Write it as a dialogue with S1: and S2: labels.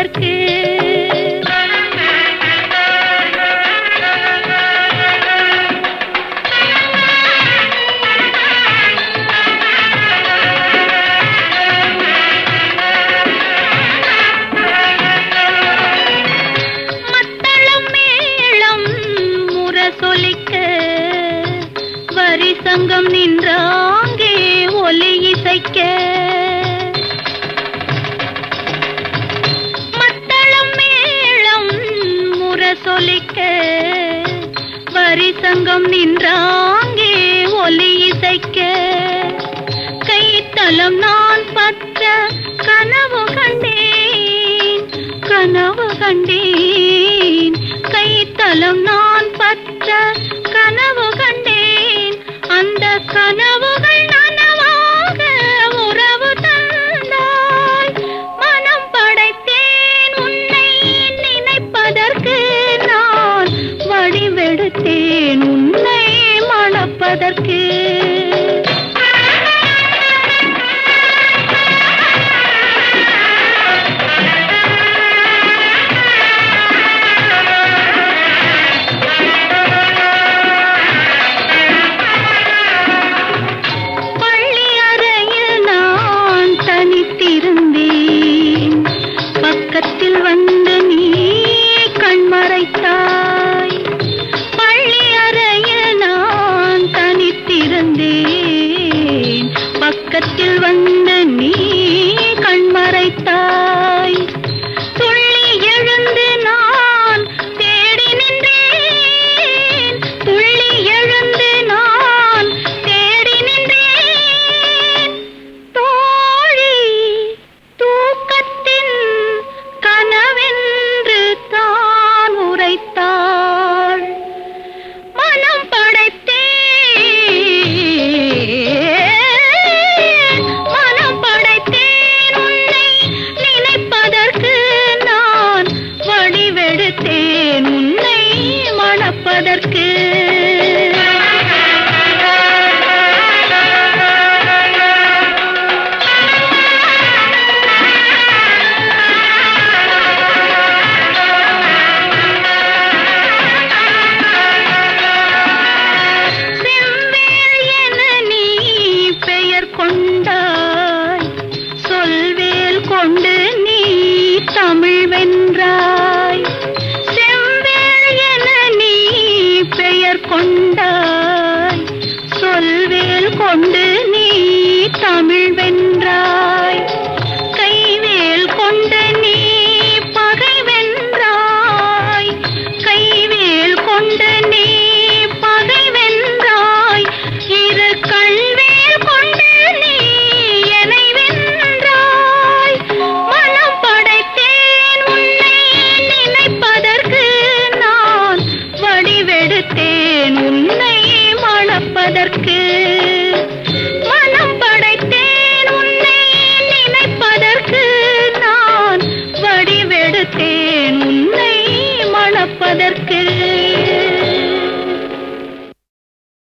S1: மணப்பதற்கு. மத்தளம் மேளம் முரசொலிக்க வரி சங்கம் நின்றாங்கே ஒலி இசைக்க. மத்தளம் மேளம் முரசொலிக்க வரி சங்கம் நின்றாங்கே ஒலி இசைக்க. கைத்தலம் நான் பற்ற கனவு கண்டேன், கனவு கண்டேன். கைத்தலம் நான் பற்ற கனவு கண்டேன். அந்த கனவுகள் நனவாக உறவு தந்தாய். மனம் படைத்தேன் உன்னை நினைப்பதற்கு. நான் வடிவெடுத்தேன் உன்னை மணப்பதற்கு. பக்கத்தில் வந்து நீ கண்மறைத்தாய். பள்ளி அறையில் நான் தனித்திருந்தேன். பக்கத்தில் வந்து நீ கண்மறைத்தாய். துள்ளி எழுந்து நான் தேடி நின்றேன். துள்ளி எழுந்து நான் தேடி நின்றேன். தோழி தூக்கத்தின் கனவென்று தான் உரைத்தாள். மனம் படைத்தேன், மனம் படைத்தேன் உன்னை நினைப்பதற்கு. நான் வடிவெடுத்தேன் உன்னை மணப்பதற்கு. கொண்டு நீ தமிழ் வென்றாய். செவ்வேள் என நீ பெயர் கொண்டாய். சொல்வேல் கொண்டு நீ தமிழ் வென்றாய். கைவேல் கொண்டு நீ பகை வென்றாய். கைவேல் கொண்டு நீ பகை வென்றாய். இரு கல்வேல் கொண்டு நீ என்னை வென்றாய். மனம் படைத்தேன் உன்னை நினைப்பதற்கு. நான் வடிவெடுத்தேன் உன்னை மணப்பதற்கு. மனம் படைத்தேன் உன்னை நினைப்பதற்கு. நான் வடிவெடுத்தேன் உன்னை மணப்பதற்கு.